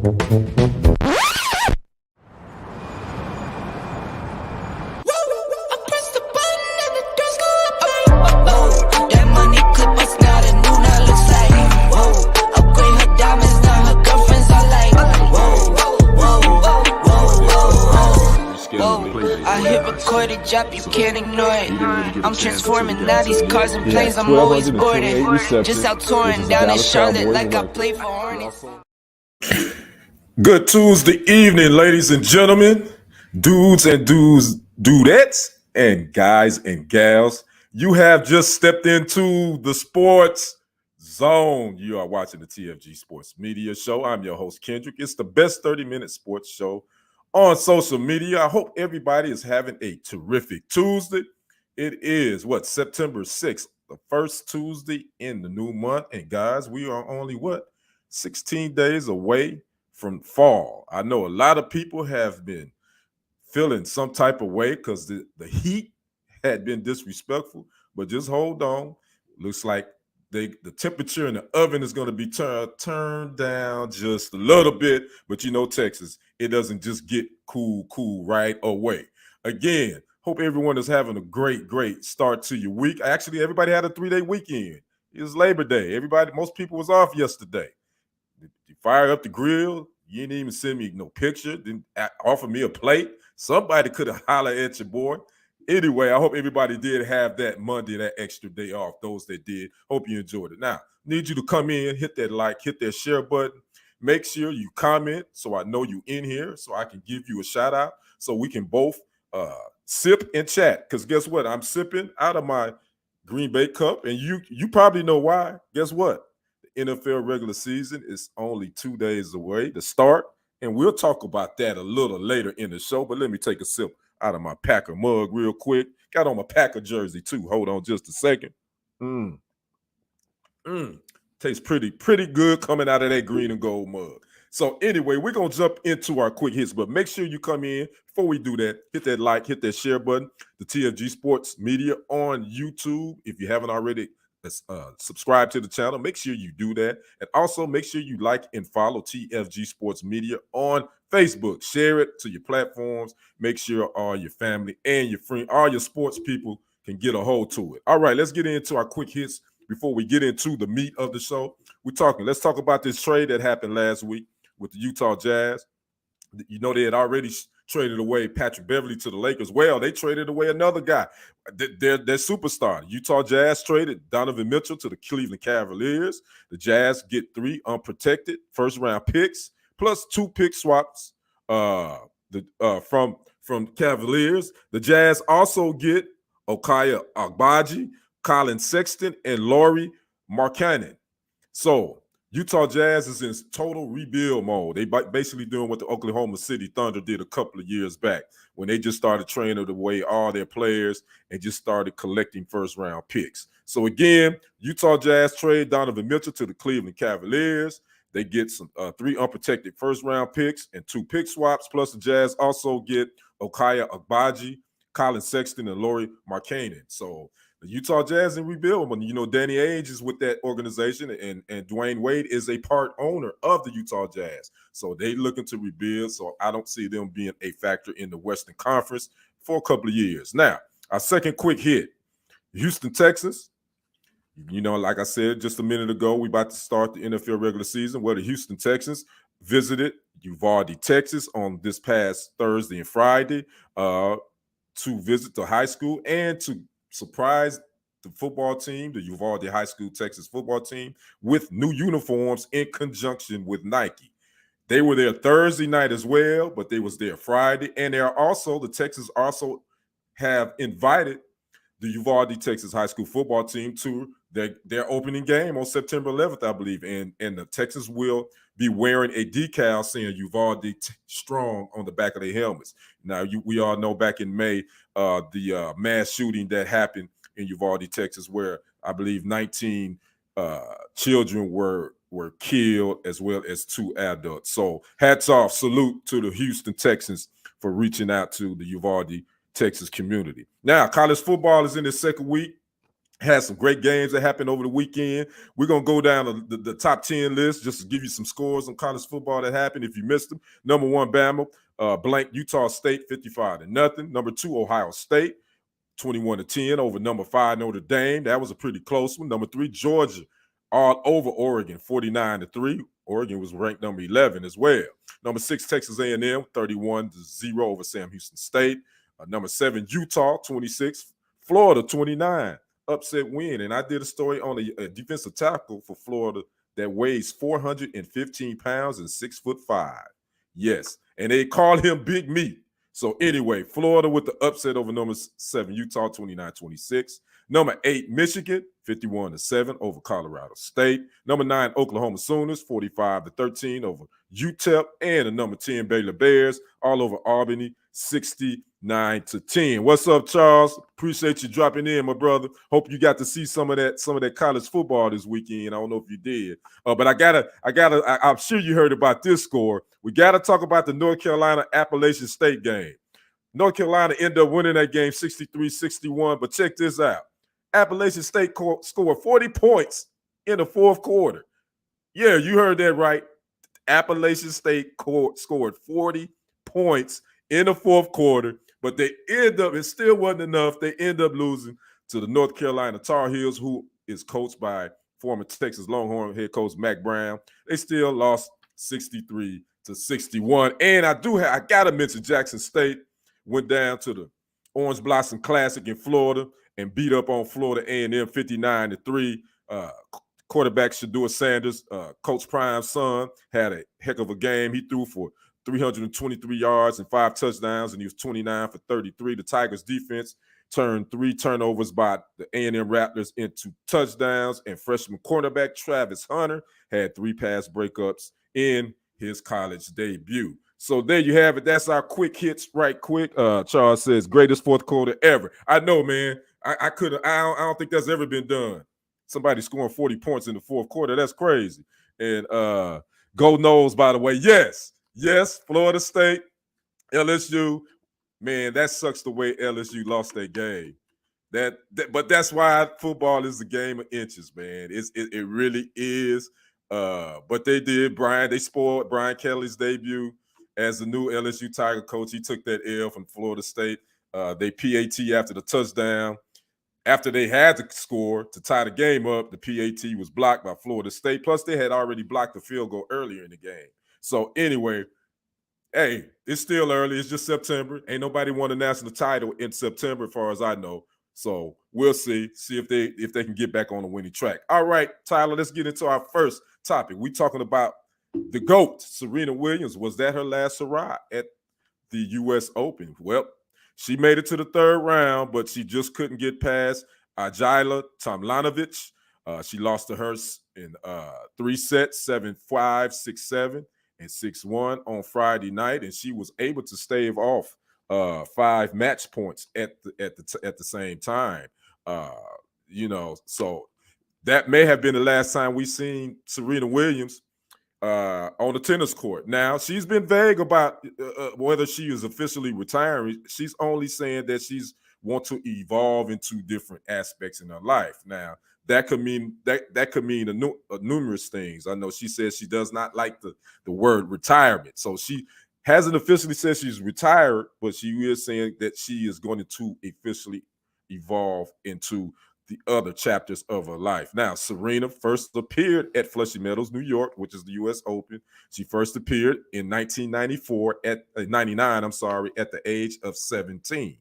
I hit recorded drop, you can't ignore it. I'm transforming now these cars and planes, I'm always boarding. Just out touring down in Charlotte like I play for Hornets. Good Tuesday evening, ladies and gentlemen, dudes and dudettes, and guys and gals. You have just stepped into the sports zone. You are watching the TFG Sports Media Show. I'm your host, Kendrick. It's the best 30-minute sports show on social media. I hope everybody is having a terrific Tuesday. It is, September 6th, the first Tuesday in the new month. And guys, we are only, 16 days away from fall. I know a lot of people have been feeling some type of way because the heat had been disrespectful, but just hold on. Looks like the temperature in the oven is going to be turned down just a little bit, but you know Texas, it doesn't just get cool right away. Again, hope everyone is having a great start to your week. Actually, everybody had a 3-day weekend. It was Labor Day. Most people was off yesterday. You fire up the grill. You didn't even send me no picture. Didn't offer me a plate. Somebody could have hollered at your boy. Anyway, I hope everybody did have that Monday, that extra day off. Those that did, hope you enjoyed it. Now, need you to come in, hit that like, hit that share button. Make sure you comment so I know you in here, so I can give you a shout out, so we can both sip and chat. Because guess what? I'm sipping out of my Green Bay cup, and you probably know why. Guess what? The NFL regular season is only 2 days away to start, and we'll talk about that a little later in the show. But let me take a sip out of my Packer mug real quick. Got on my Packer jersey too. Hold on just a second. Tastes pretty good coming out of that green and gold mug. So anyway, we're going to jump into our quick hits, but make sure you come in. Before we do that, hit that like, hit that share button. The TFG Sports Media on YouTube. If you haven't already subscribe to the channel, make sure you do that. And also make sure you like and follow TFG Sports Media on Facebook. Share it to your platforms. Make sure all your family and your friends, all your sports people can get a hold to it. All right, let's get into our quick hits before we get into the meat of the show. Let's talk about this trade that happened last week with the Utah Jazz. You know, they had already traded away Patrick Beverley to the Lakers. Well, they traded away another guy, their superstar. Utah Jazz traded Donovan Mitchell to the Cleveland Cavaliers. The Jazz get 3 unprotected first-round picks plus 2 pick swaps from Cavaliers. The Jazz also get Okaya Agbaji, Colin Sexton, and Lauri Markkanen. So Utah Jazz is in total rebuild mode. They basically doing what the Oklahoma City Thunder did a couple of years back when they just started training away all their players and just started collecting first-round picks. So again, Utah Jazz trade Donovan Mitchell to the Cleveland Cavaliers. They get some 3 unprotected first-round picks and 2 pick swaps, plus the Jazz also get Okaya Agbaji, Colin Sexton, and Lauri Markkanen. So the Utah Jazz in rebuild. When you know Danny Ainge is with that organization, and Dwayne Wade is a part owner of the Utah Jazz. So they looking to rebuild. So I don't see them being a factor in the Western Conference for a couple of years. Now, our second quick hit, Houston, Texas. You know, like I said just a minute ago, we about to start the NFL regular season. Well, the Houston Texans visited Uvalde, Texas on this past Thursday and Friday to visit the high school and to surprise the football team, the Uvalde High School Texas football team, with new uniforms in conjunction with Nike. They were there Thursday night as well, but they was there Friday. And the Texans also have invited the Uvalde Texas High School football team to their opening game on September 11th, I believe. And the Texans will be wearing a decal saying Uvalde Strong on the back of their helmets. Now, we all know back in May, the mass shooting that happened in Uvalde, Texas, where I believe 19 children were killed as well as 2 adults. So hats off, salute to the Houston Texans for reaching out to the Uvalde, Texas community. Now, college football is in its second week. Had some great games that happened over the weekend. We're going to go down the top 10 list just to give you some scores on college football that happened if you missed them. Number 1, Bama, blank Utah State, 55-0. Number 2, Ohio State, 21-10 over number 5, Notre Dame. That was a pretty close one. Number 3, Georgia, all over Oregon, 49-3. Oregon was ranked number 11 as well. Number 6, Texas A&M, 31-0 over Sam Houston State. Number 7, Utah, 26. Florida, 29. Upset win. And I did a story on a defensive tackle for Florida that weighs 415 pounds and 6'5". Yes. And they call him Big Meat. So anyway, Florida with the upset over number 7, Utah, 29-26. Number 8, Michigan, 51-7 over Colorado State. Number 9, Oklahoma Sooners, 45-13 over UTEP. And the number 10, Baylor Bears, all over Albany, 69-10. What's up, Charles? Appreciate you dropping in, my brother. Hope you got to see some of that college football this weekend. I don't know if you did, but I'm sure you heard about this score. We gotta talk about the North Carolina Appalachian State game. North Carolina ended up winning that game 63-61, but check this out. Appalachian State scored 40 points in the fourth quarter. Yeah, you heard that right. Appalachian State scored 40 points in the fourth quarter, but they end up, it still wasn't enough. They end up losing to the North Carolina Tar Heels, who is coached by former Texas Longhorn head coach Mack Brown. They still lost 63-61. And I gotta mention Jackson State went down to the Orange Blossom Classic in Florida and beat up on Florida A&M 59-3. Quarterback Shedeur Sanders, Coach Prime's son, had a heck of a game. He threw for 323 yards and 5 touchdowns, and he was 29 for 33. The Tigers defense turned 3 turnovers by the A&M Raptors into touchdowns, and freshman cornerback Travis Hunter had 3 pass breakups in his college debut. So there you have it. That's our quick hits right quick. Charles says, greatest fourth quarter ever. I know, man. I don't think that's ever been done. Somebody scoring 40 points in the fourth quarter. That's crazy. And Go Noles, by the way. Yes, Florida State, LSU. Man, that sucks the way LSU lost that game. But that's why football is a game of inches, man. It really is. But they did. They spoiled Brian Kelly's debut as the new LSU Tiger coach. He took that L from Florida State. They PAT after the touchdown. After they had to score to tie the game up, the PAT was blocked by Florida State. Plus, they had already blocked the field goal earlier in the game. So anyway, hey, it's still early. It's just September. Ain't nobody won a national title in September, as far as I know. So we'll see if they can get back on the winning track. All right, Tyler, let's get into our first topic. We're talking about the GOAT, Serena Williams. Was that her last hurrah at the U.S. Open? Well, she made it to the third round, but she just couldn't get past Ajila Tomljanovic. She lost to her in 3 sets, 7-5, 6-7, and 6-1 on Friday night, and she was able to stave off 5 match points at the same time. So that may have been the last time we seen Serena Williams on the tennis court. Now, she's been vague about whether she is officially retiring. She's only saying that she's want to evolve into different aspects in her life. Now, that could mean numerous things. I know she says she does not like the word retirement. So she hasn't officially said she's retired, but she is saying that she is going to officially evolve into the other chapters of her life. Now, Serena first appeared at Flushing Meadows, New York, which is the U.S. Open. She first appeared in 1994 at 99. I'm sorry, at the age of 17.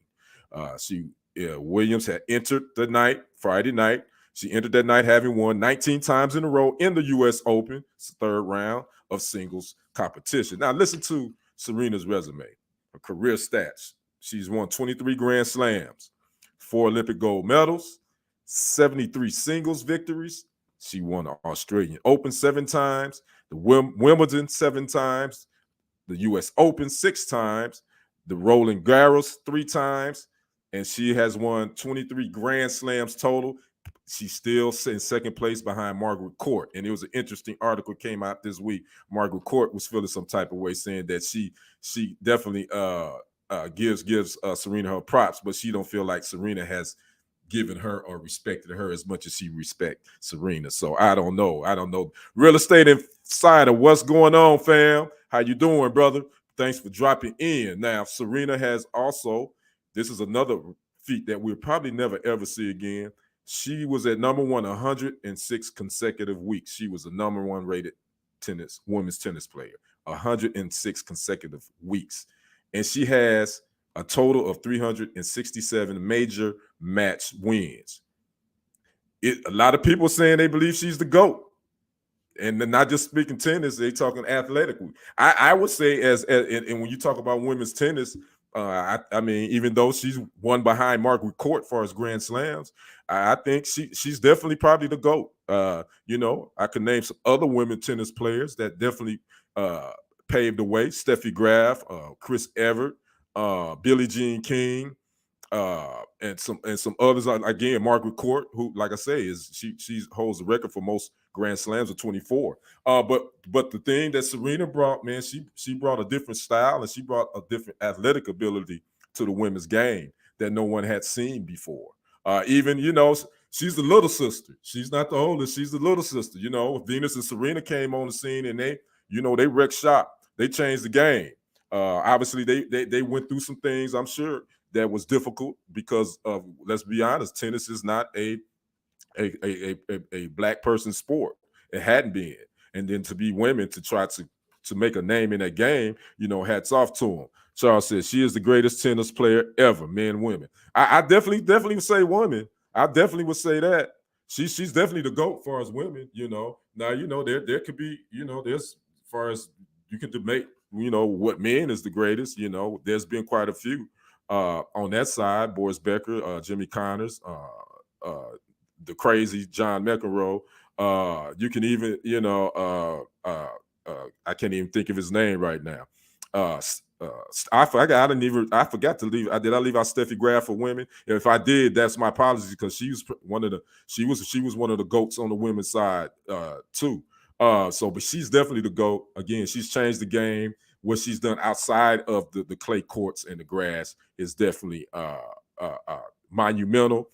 Williams had entered the night Friday night. She entered that night having won 19 times in a row in the U.S. Open. It's the third round of singles competition. Now, listen to Serena's resume, her career stats. She's won 23 Grand Slams, 4 Olympic gold medals, 73 singles victories. She won the Australian Open 7 times, the Wimbledon 7 times, the U.S. Open 6 times, the Roland Garros 3 times, and she has won 23 Grand Slams total. She's still in second place behind Margaret Court. And it was an interesting article came out this week. Margaret Court was feeling some type of way, saying that she definitely gives Serena her props, but she don't feel like Serena has given her or respected her as much as she respect Serena. So I don't know. Real estate insider, what's going on, fam? How you doing, brother? Thanks for dropping in. Now, Serena has also, this is another feat that we'll probably never ever see again. She was at number one 106 consecutive weeks. She was the number one rated women's tennis player, 106 consecutive weeks. And she has a total of 367 major match wins. A lot of people saying they believe she's the GOAT. And they're not just speaking tennis, they talking athletically. I would say and when you talk about women's tennis, I mean, even though she's one behind Margaret Court as far as Grand Slams, I think she's definitely probably the GOAT. I could name some other women tennis players that definitely paved the way. Steffi Graf, Chris Evert, Billie Jean King, and some others. Again, Margaret Court, who, like I say, she holds the record for most Grand Slams of 24. But the thing that Serena brought, man, she brought a different style and she brought a different athletic ability to the women's game that no one had seen before. Even she's the little sister. She's not the oldest. She's the little sister. Venus and Serena came on the scene and they wrecked shop. They changed the game. Obviously, they went through some things, I'm sure, that was difficult because of, let's be honest, tennis is not a black person sport. It hadn't been. And then to be women to try to make a name in that game, hats off to them. Charles says she is the greatest tennis player ever, men, women. I definitely would say women. I definitely would say that. She's definitely the GOAT as far as women, Now, there could be, there's as far as you can debate, what men is the greatest, there's been quite a few. On that side, Boris Becker, Jimmy Connors, the crazy John McEnroe. You can even, I can't even think of his name right now. I forgot to leave. Did I leave out Steffi Graf for women? If I did, that's my apologies because she was one of the GOATs on the women's side too. But she's definitely the GOAT. Again, she's changed the game. What she's done outside of the clay courts and the grass is definitely monumental.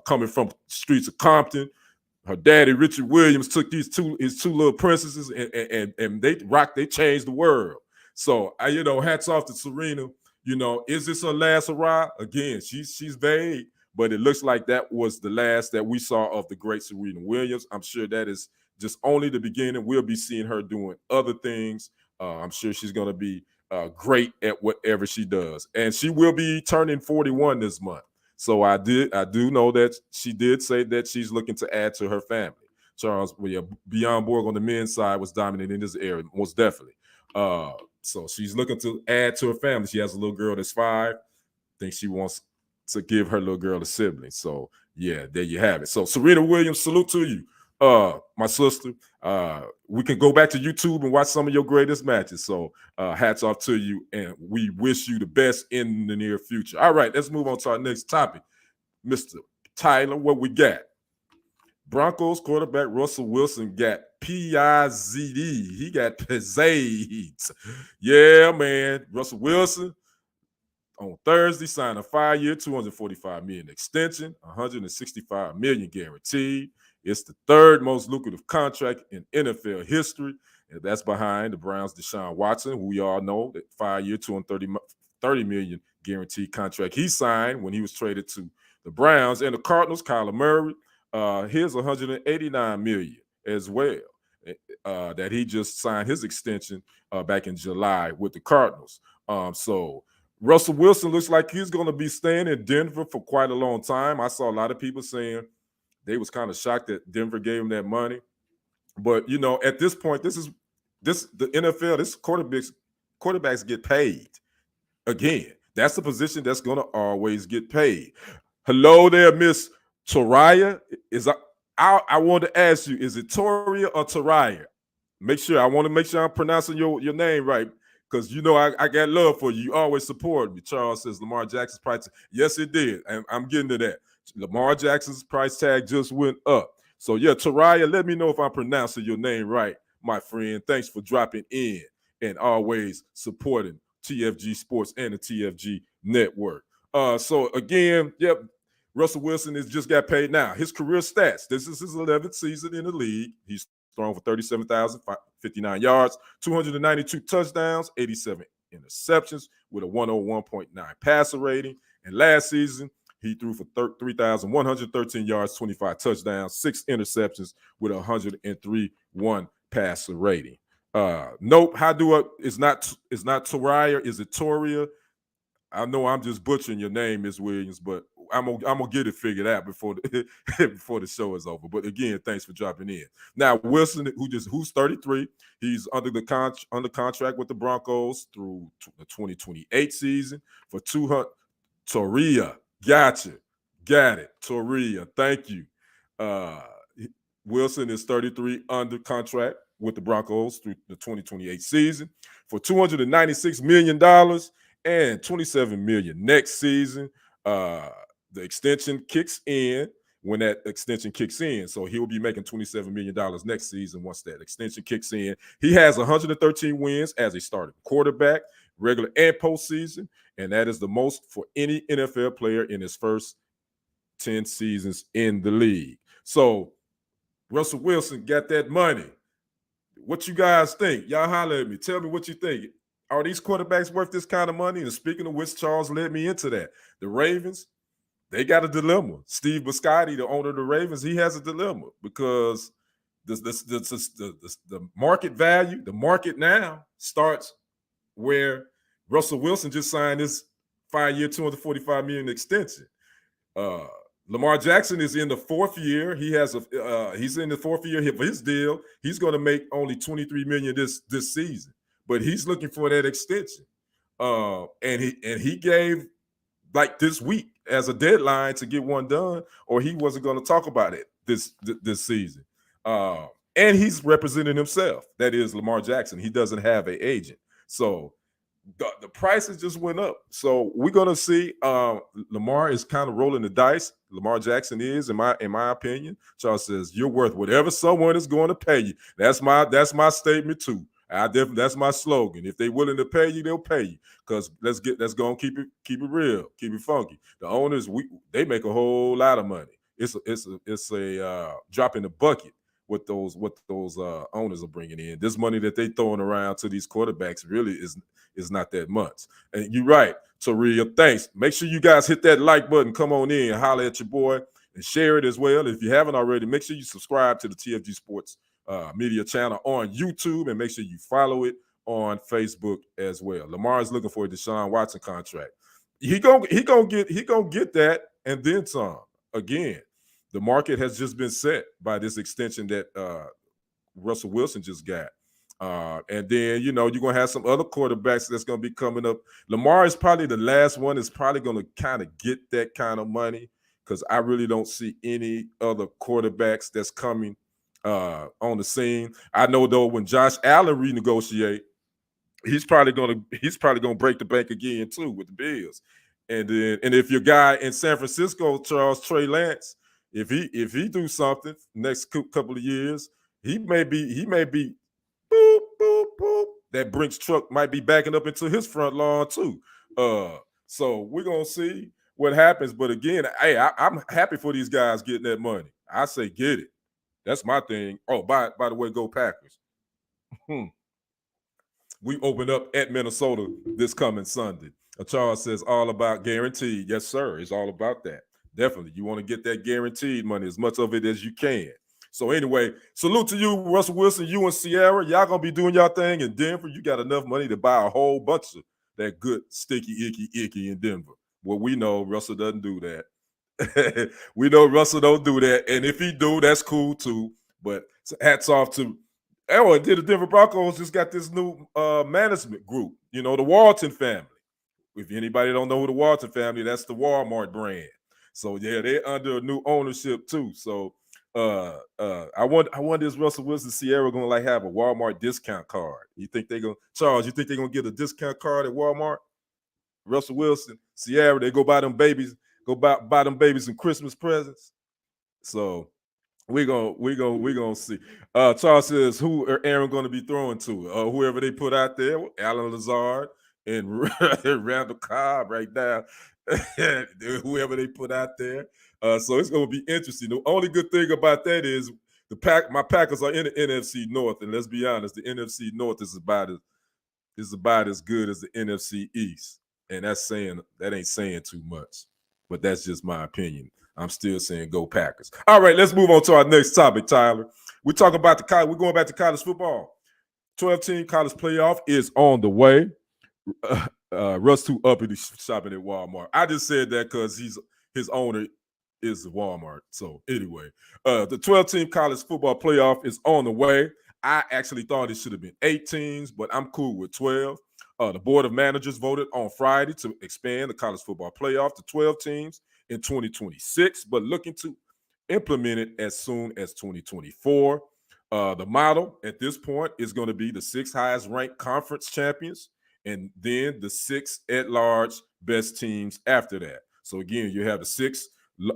Coming from streets of Compton, her daddy Richard Williams took his two little princesses and they changed the world. So hats off to Serena. Is this her last hurrah? Again, she's vague, but it looks like that was the last that we saw of the great Serena Williams. I'm sure that is just only the beginning. We'll be seeing her doing other things. I'm sure she's going to be great at whatever she does. And she will be turning 41 this month. So I do know that she did say that she's looking to add to her family. Charles, Beyond Borg on the men's side was dominant in this area, most definitely. So she's looking to add to her family. She has a little girl that's 5. I think she wants to give her little girl a sibling. So yeah, there you have it. So Serena Williams, salute to you. My sister. We can go back to YouTube and watch some of your greatest matches. So hats off to you, and we wish you the best in the near future. All right, let's move on to our next topic. Mr. Tyler, what we got? Broncos quarterback Russell Wilson got PIZD. He got pizzazed. Yeah, man. Russell Wilson on Thursday signed a 5-year, $245 million extension, $165 million guaranteed. It's the third most lucrative contract in NFL history, and that's behind the Browns' Deshaun Watson, who we all know that 5-year, $230 million guaranteed contract he signed when he was traded to the Browns, and the Cardinals, Kyler Murray, here's $189 million as well that he just signed his extension back in July with the Cardinals. So Russell Wilson looks like he's going to be staying in Denver for quite a long time. I saw a lot of people saying they was kind of shocked that Denver gave him that money. But, at this point, the NFL, this quarterbacks get paid. Again, that's the position that's going to always get paid. Hello there, Miss Toraya. I want to ask you, is it Toria or Toraya? I want to make sure I'm pronouncing your name right, because I got love for you. You always support me. Charles says Lamar Jackson's price. Yes, it did. And I'm getting to that. Lamar Jackson's price tag just went up. So, yeah, Toraya, let me know if I'm pronouncing your name right, my friend. Thanks for dropping in and always supporting TFG Sports and the TFG Network. So, again, yep, Russell Wilson has just got paid now. His career stats. This is his 11th season in the league. He's thrown for 37,059 yards, 292 touchdowns, 87 interceptions with a 101.9 passer rating. And last season, he threw for 3,113 yards, 25 touchdowns, 6 interceptions with a 103.1 passer rating. Nope. How do I? It's not Toriah. Is it Toria? I know I'm just butchering your name, Miss Williams, but I'm gonna get it figured out before the before the show is over. But again, thanks for dropping in. Now Wilson, who's 33, he's under contract with the Broncos through the 2028 season for 200. Toria, got it. Toria, thank you. Wilson is 33 under contract with the Broncos through the 2028 season for $296 million and $27 million next season. The extension kicks in when that extension kicks in. So he'll be making $27 million next season once that extension kicks in. He has 113 wins as a starting quarterback, regular and postseason, and that is the most for any NFL player in his first 10 seasons in the league. So Russell Wilson got that money. What you guys think? Y'all holler at me. Tell me what you think. Are these quarterbacks worth this kind of money? And speaking of which, Charles led me into that. The Ravens, they got a dilemma. Steve Biscotti, the owner of the Ravens, he has a dilemma because the market value, the market now starts where Russell Wilson just signed his 5-year, $245 million extension. Lamar Jackson is in the 4th year. He's in the 4th year for his deal. He's going to make only $23 million this season, but he's looking for that extension. And he gave like this week as a deadline to get one done, or he wasn't going to talk about it this season. And he's representing himself. That is Lamar Jackson. He doesn't have an agent, so the prices just went up. So we're gonna see. Lamar is kind of rolling the dice. Lamar Jackson is, in my opinion. Charles says you're worth whatever someone is going to pay you. That's my statement too. That's my slogan. If they're willing to pay you, they'll pay you. Because let's go and keep it real, keep it funky. The owners, they make a whole lot of money. It's a drop in the bucket what those owners are bringing in. This money that they throwing around to these quarterbacks really is not that much. And you're right, Taria. Thanks. Make sure you guys hit that like button. Come on in, holler at your boy, and share it as well. If you haven't already, make sure you subscribe to the TFG Sports Media channel on YouTube, and make sure you follow it on Facebook as well. Lamar is looking for a Deshaun Watson contract. He gonna get that and then some. Again, the market has just been set by this extension that Russell Wilson just got. And then, you're going to have some other quarterbacks that's going to be coming up. Lamar is probably the last one that's probably going to kind of get that kind of money, because I really don't see any other quarterbacks that's coming on the scene. I know, though, when Josh Allen renegotiate, he's probably going to break the bank again, too, with the Bills. And if your guy in San Francisco, Trey Lance, if he do something next couple of years, he may be boop, boop, boop. That Brinks truck might be backing up into his front lawn too. So we're gonna see what happens. But again, hey, I'm happy for these guys getting that money. I say get it. That's my thing. Oh, by the way, go Packers. We open up at Minnesota this coming Sunday. Charles says all about guaranteed. Yes, sir. It's all about that. Definitely. You want to get that guaranteed money, as much of it as you can. So anyway, salute to you, Russell Wilson, you and Sierra. Y'all going to be doing y'all thing in Denver. You got enough money to buy a whole bunch of that good, sticky, icky in Denver. Well, we know Russell doesn't do that. We know Russell don't do that. And if he do, that's cool too. But hats off to the Denver Broncos just got this new management group, the Walton family. If anybody don't know who the Walton family, that's the Walmart brand. So yeah, they're under a new ownership too. So I wonder is Russell Wilson Sierra gonna have a Walmart discount card? You think they're gonna get a discount card at Walmart? Russell Wilson, Sierra, they go buy them babies some Christmas presents. So we're gonna see. Charles says who are Aaron gonna be throwing to? Whoever they put out there, Alan Lazard. and Randall Cobb right now, whoever they put out there. So it's going to be interesting. The only good thing about that is my Packers are in the NFC North, and let's be honest, the NFC North is about as good as the NFC East, and that ain't saying too much, but that's just my opinion. I'm still saying go Packers. All right, let's move on to our next topic, Tyler. We're talking about we're going back to college football. 12-team college playoff is on the way. Russ too uppity shopping at Walmart. I just said that because his owner is Walmart. So anyway, the 12-team college football playoff is on the way. I actually thought it should have been 8 teams, but I'm cool with 12. The Board of Managers voted on Friday to expand the college football playoff to 12 teams in 2026, but looking to implement it as soon as 2024. The model at this point is going to be the 6 highest ranked conference champions and then the 6 at-large best teams after that. So again, you have the 6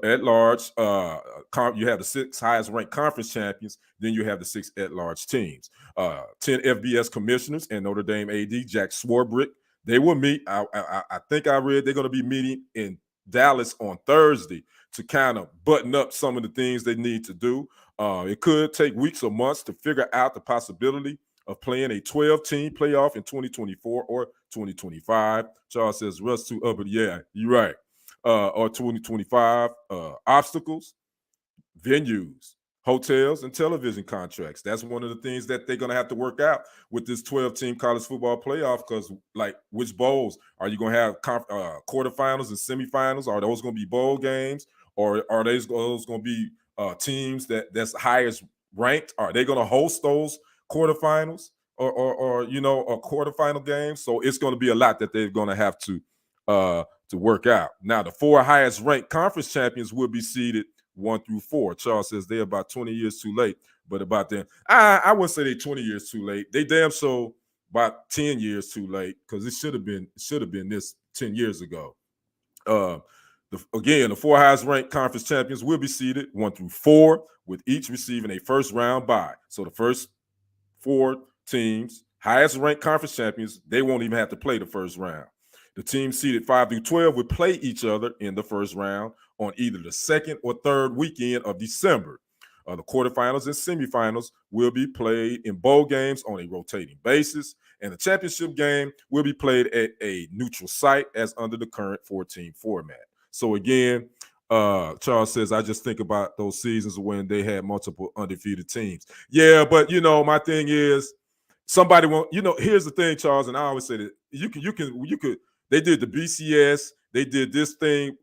at-large, you have the 6 highest ranked conference champions, then you have the 6 at-large teams. 10 FBS commissioners and Notre Dame AD Jack Swarbrick, they will meet. I think I read they're going to be meeting in Dallas on Thursday to kind of button up some of the things they need to do. It could take weeks or months to figure out the possibility of playing a 12-team playoff in 2024 or 2025. Charles says, Russ too up, but yeah, you're right. Or 2025. Obstacles, venues, hotels, and television contracts. That's one of the things that they're going to have to work out with this 12-team college football playoff, because like which bowls are you going to have quarterfinals and semifinals? Are those going to be bowl games, or are those going to be teams that's highest ranked? Are they going to host those quarterfinals or a quarterfinal game? So it's going to be a lot that they're going to have to work out. Now, the 4 highest ranked conference champions will be seeded 1 through 4. Charles says they're about 20 years too late, but about them, I wouldn't say they're 20 years too late. They damn so about 10 years too late, because it should have been this 10 years ago. Again, the 4 highest ranked conference champions will be seeded 1 through 4, with each receiving a first round bye. So the first 4 teams, highest ranked conference champions, they won't even have to play the first round. The teams seeded 5 through 12 would play each other in the first round on either the second or third weekend of December. The quarterfinals and semifinals will be played in bowl games on a rotating basis, and the championship game will be played at a neutral site as under the current 14 format. So again, Charles says, I just think about those seasons when they had multiple undefeated teams. Yeah, but my thing is, somebody won't. Here's the thing, Charles, and I always say that you could. They did the BCS. They did this thing.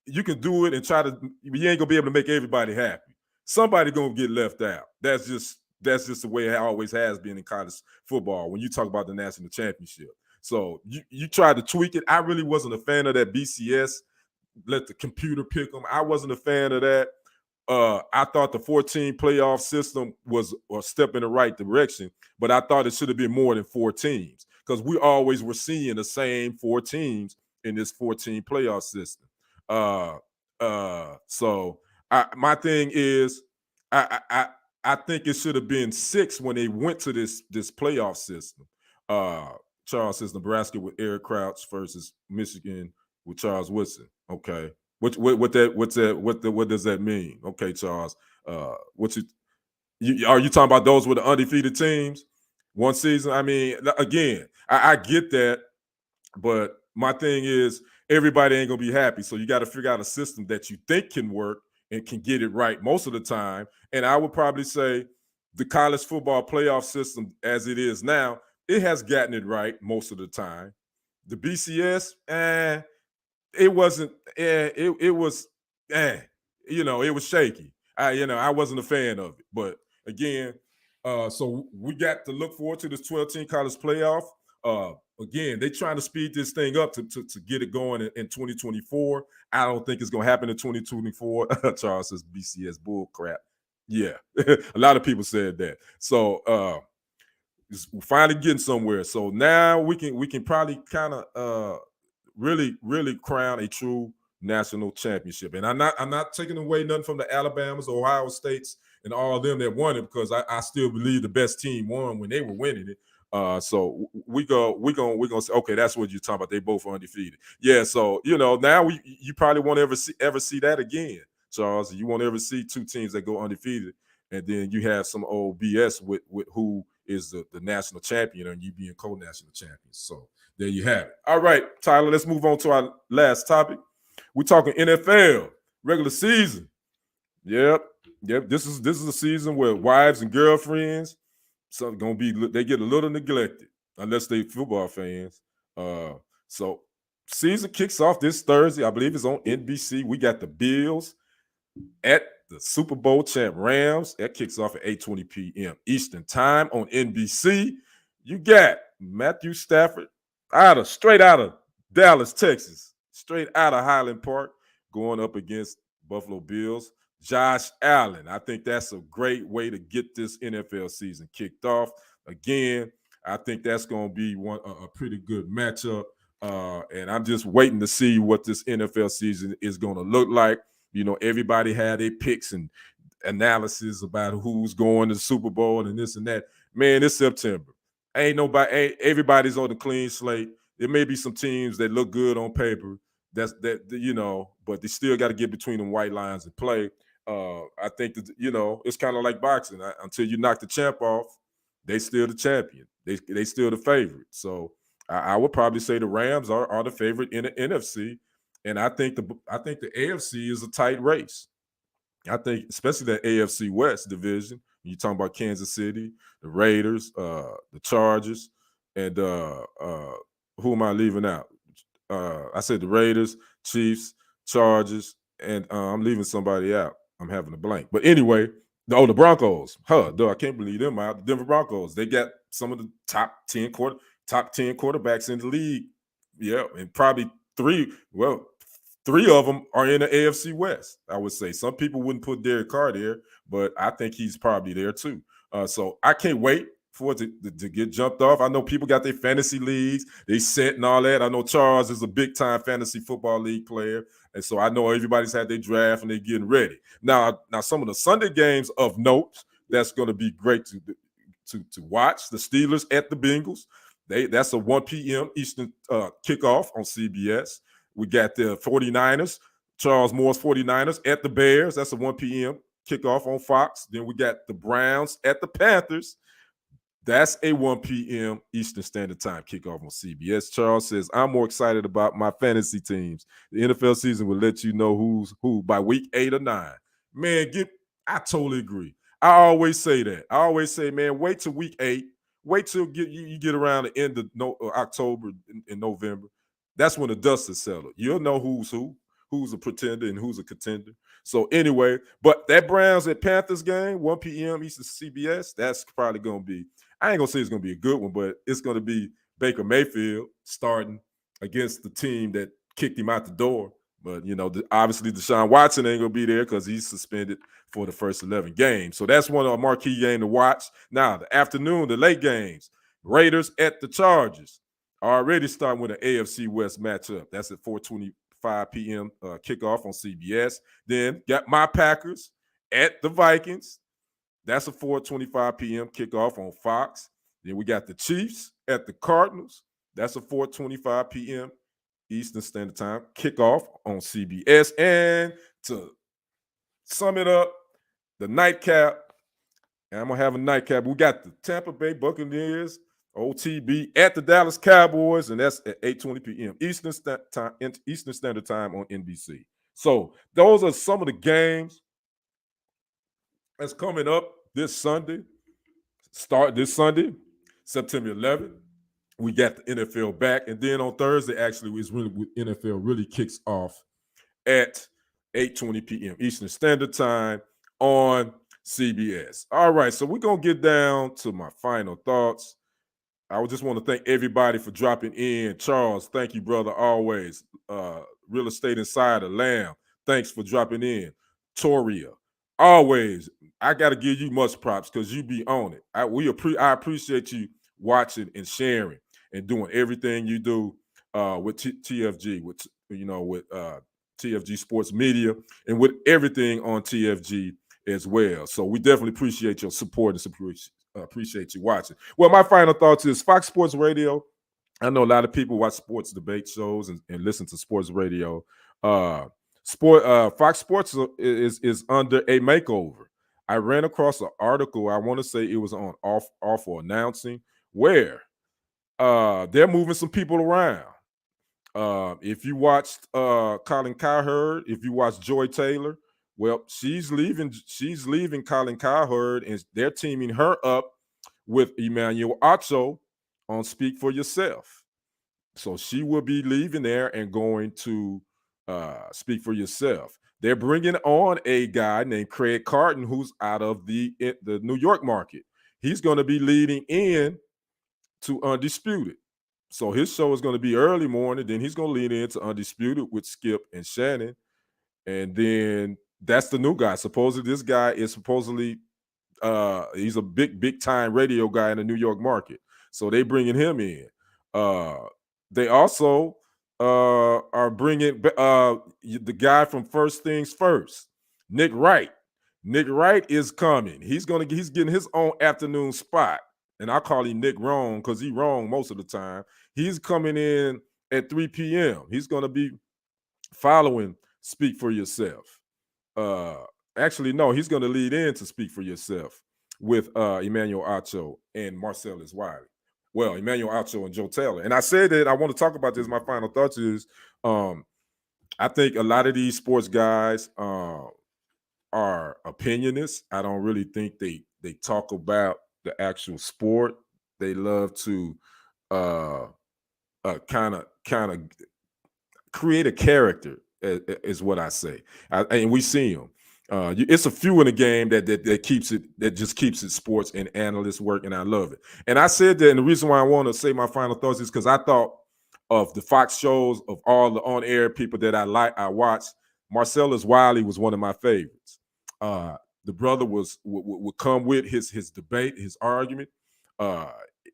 You can do it and try to. You ain't gonna be able to make everybody happy. Somebody gonna get left out. That's just the way it always has been in college football when you talk about the national championship. So you tried to tweak it. I really wasn't a fan of that BCS. Let the computer pick them. I wasn't a fan of that. I thought the 14 playoff system was a step in the right direction, but I thought it should have been more than 4 teams, because we always were seeing the same 4 teams in this 14 playoff system. So my thing is, I think it should have been 6 when they went to this playoff system. Charles says Nebraska with Eric Crouch versus Michigan with Charles Woodson. Okay. What does that mean? Okay, Charles. Are you talking about those with the undefeated teams? One season? I mean, again, I get that, but my thing is, everybody ain't gonna be happy. So you got to figure out a system that you think can work and can get it right most of the time. And I would probably say the college football playoff system as it is now, it has gotten it right most of the time. The BCS, it wasn't. It was. It was shaky. I wasn't a fan of it. But again, so we got to look forward to this 12-team college playoff. Again, they trying to speed this thing up to get it going in 2024. I don't think it's going to happen in 2024. Charles says BCS bull crap. Yeah, a lot of people said that. So we're finally getting somewhere. So now we can probably kind of really crown a true national championship. And I'm not taking away nothing from the Alabamas, Ohio States, and all of them that won it, because I still believe the best team won when they were winning it. So we're gonna say, okay, that's what you're talking about. They both are undefeated. Yeah. So now you probably won't ever see that again, Charles. You won't ever see two teams that go undefeated, and then you have some old BS with who is the national champion and you being co-national champions. So there you have it. All right, Tyler. Let's move on to our last topic. We're talking NFL regular season. Yep. This is a season where wives and girlfriends they get a little neglected unless they football fans. So season kicks off this Thursday. I believe it's on NBC. We got the Bills at the Super Bowl champ Rams. That kicks off at 8:20 p.m. Eastern time on NBC. You got Matthew Stafford straight out of Dallas, Texas, straight out of Highland Park, going up against Buffalo Bills. Josh Allen. I think that's a great way to get this NFL season kicked off. Again, I think that's going to be a pretty good matchup. And I'm just waiting to see what this NFL season is going to look like. Everybody had their picks and analysis about who's going to the Super Bowl and this and that. Man, it's September. Everybody's on the clean slate. There may be some teams that look good on paper. But they still got to get between them white lines and play. I think that it's kind of like boxing. Until you knock the champ off, they still the champion. They still the favorite. So I would probably say the Rams are the favorite in the NFC, and I think the AFC is a tight race. I think especially that AFC West division. You're talking about Kansas City, the Raiders, the Chargers, and who am I leaving out? I said the Raiders, Chiefs, Chargers, and I'm leaving somebody out. I'm having a blank. But anyway, the Broncos. I can't believe them out. The Denver Broncos. They got some of the top 10 quarterbacks in the league. Yeah, and probably three of them are in the AFC West, I would say. Some people wouldn't put Derek Carr there, but I think he's probably there too. So I can't wait for it to get jumped off. I know people got their fantasy leagues, they set and all that. I know Charles is a big-time fantasy football league player, and so I know everybody's had their draft and they're getting ready. Now some of the Sunday games of note that's going to be great to watch. The Steelers at the Bengals. That's a 1 p.m. Eastern kickoff on CBS. We got the 49ers, Charles Moore's 49ers at the Bears. That's a 1 p.m. kickoff on Fox. Then we got the Browns at the Panthers. That's a 1 p.m. Eastern Standard Time kickoff on CBS. Charles says, I'm more excited about my fantasy teams. The NFL season will let you know who's who by week 8 or 9. Man, I totally agree. I always say that. I always say, man, wait till week 8. Wait till you get around the end of October and November. That's when the dust is settled. You'll know who's a pretender and who's a contender. So anyway, but that Browns at Panthers game, 1 p.m. Eastern CBS, that's probably going to be, I ain't going to say it's going to be a good one, but it's going to be Baker Mayfield starting against the team that kicked him out the door. But, obviously Deshaun Watson ain't going to be there because he's suspended for the first 11 games. So that's one of a marquee game to watch. Now, the afternoon, the late games, Raiders at the Chargers. Already starting with an AFC West matchup. That's at 4:25 p.m. Kickoff on CBS. Then got my Packers at the Vikings. That's a 4:25 p.m. kickoff on Fox. Then we got the Chiefs at the Cardinals. That's a 4:25 p.m. Eastern Standard Time kickoff on CBS. And to sum it up, the nightcap, and I'm going to have a nightcap. We got the Tampa Bay Buccaneers, OTB, at the Dallas Cowboys, and that's at 8:20 p.m. Eastern Standard Time on NBC. So those are some of the games that's coming up this Sunday. Start this Sunday, September 11th. We got the NFL back, and then on Thursday, actually, NFL really kicks off at 8:20 p.m. Eastern Standard Time on CBS. All right, so we're going to get down to my final thoughts. I just want to thank everybody for dropping in. Charles, thank you, brother, always. Real Estate Insider, Lamb, thanks for dropping in. Toria, always. I got to give you much props because you be on it. I appreciate you watching and sharing and doing everything you do with TFG, with TFG Sports Media, and with everything on TFG as well. So we definitely appreciate your support and Appreciate you watching. Well, my final thoughts is Fox Sports Radio. I know a lot of people watch sports debate shows and listen to sports radio. Uh, Fox Sports is under a makeover. I ran across an article. I want to say it was on Awful Announcing, where they're moving some people around. If you watched Colin Cowherd, if you watched Joy Taylor, well, she's leaving. She's leaving Colin Cowherd, and they're teaming her up with Emmanuel Acho on Speak for Yourself. So she will be leaving there and going to Speak for Yourself. They're bringing on a guy named Craig Carton, who's out of the New York market. He's going to be leading in to Undisputed. So his show is going to be early morning. Then he's going to lead into Undisputed with Skip and Shannon. And then that's the new guy. Supposedly this guy is he's a big time radio guy in the New York market. So they bringing him in. They also are bringing the guy from First Things First, Nick Wright. Nick Wright is coming. He's getting his own afternoon spot. And I call him Nick Wrong because he's wrong most of the time. He's coming in at 3 p.m. He's going to be following Speak for Yourself. Actually, no, he's going to lead in to Speak for Yourself with Emmanuel Acho and Marcellus Wiley. Well, Emmanuel Acho and Joe Taylor. And I said that I want to talk about this. My final thoughts is I think a lot of these sports guys are opinionists. I don't really think they talk about the actual sport. They love to kind of create a character, is what I say. And we see them. It's a few in the game that just keeps it sports and analyst work, and I love it. And I said that, and the reason why I want to say my final thoughts is because I thought of the Fox shows, of all the on-air people that I watched. Marcellus Wiley was one of my favorites. The brother would come with his debate, his argument.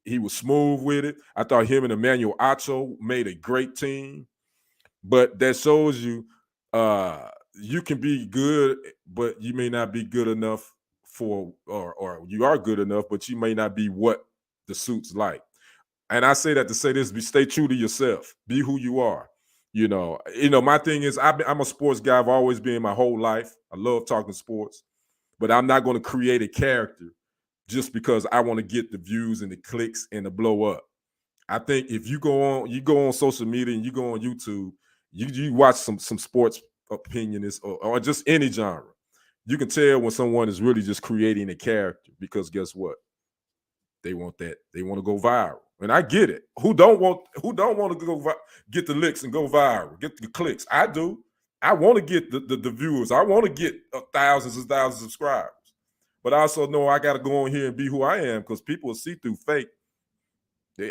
He was smooth with it. I thought him and Emmanuel Acho made a great team. But that shows you you can be good, but you may not be good enough for, or you are good enough, but you may not be what the suit's like. And I say that to say this: stay true to yourself. Be who you are. You know. My thing is, I'm a sports guy. I've always been my whole life. I love talking sports, but I'm not going to create a character just because I want to get the views and the clicks and the blow up. I think if you go on social media and you go on YouTube, you watch some sports opinionists or just any genre, you can tell when someone is really just creating a character, because guess what? They want that. They want to go viral. And I get it. Who don't want to go get the licks and go viral, get the clicks? I do. I want to get the viewers. I want to get thousands and thousands of subscribers. But I also know I got to go on here and be who I am, because people will see through fake.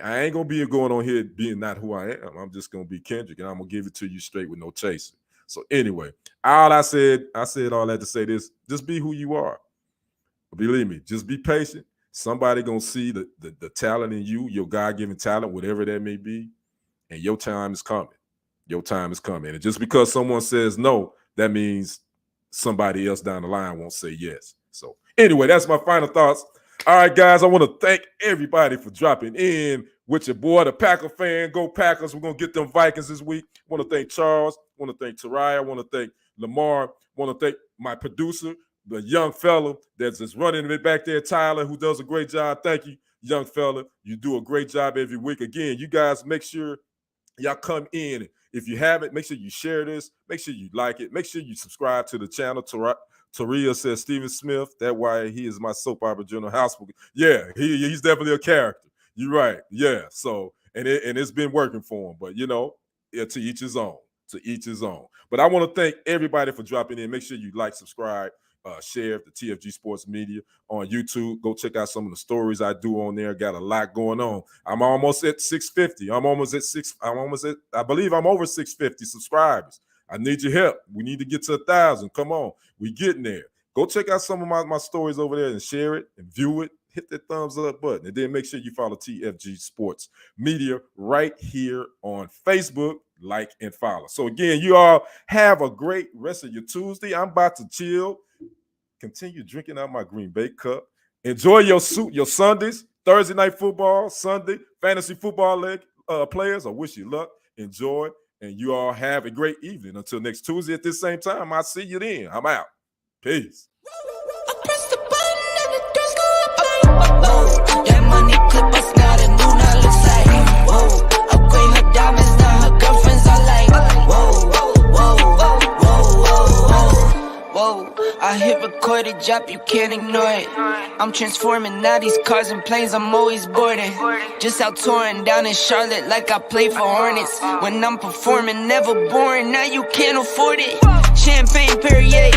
I ain't going to be going on here being not who I am. I'm just going to be Kendrick, and I'm going to give it to you straight with no chaser. So anyway, I said all that to say this: just be who you are. Believe me, just be patient. Somebody going to see the talent in you, your God-given talent, whatever that may be, and your time is coming. Your time is coming. And just because someone says no, that means somebody else down the line won't say yes. So anyway, that's my final thoughts. All right, guys, I want to thank everybody for dropping in with your boy, the Packer fan. Go Packers. We're going to get them Vikings this week. I want to thank Charles. I want to thank Tariah. I want to thank Lamar. I want to thank my producer, the young fella that's just running it back there, Tyler, who does a great job. Thank you, young fella. You do a great job every week. Again, you guys make sure y'all come in. If you haven't, make sure you share this. Make sure you like it. Make sure you subscribe to the channel. Taria says Stephen Smith. That's why he is my soap opera general house. Yeah, he's definitely a character. You're right. Yeah. So and it's been working for him. But to each his own. To each his own. But I want to thank everybody for dropping in. Make sure you like, subscribe, share the TFG Sports Media on YouTube. Go check out some of the stories I do on there. Got a lot going on. I'm almost at 650. I believe I'm over 650 subscribers. I need your help. We need to get to 1,000. Come on. We getting there. Go check out some of my stories over there and share it and view it. Hit that thumbs up button. And then make sure you follow TFG Sports Media right here on Facebook. Like and follow. So again, you all have a great rest of your Tuesday. I'm about to chill, continue drinking out my Green Bay cup, Enjoy your Sundays, Thursday night football, Sunday, fantasy football leg players. I wish you luck. Enjoy, and you all have a great evening. Until next Tuesday at this same time, I'll see you then. I'm out. Peace. That money clip us now, the new now looks like. Whoa, upgrade her diamonds, now her girlfriends are like. Whoa, whoa, whoa, whoa, whoa. I hit record it, drop, you can't ignore it. I'm transforming now these cars and planes, I'm always boarding. Just out touring down in Charlotte like I play for Hornets. When I'm performing, never boring, now you can't afford it. Champagne Perrier.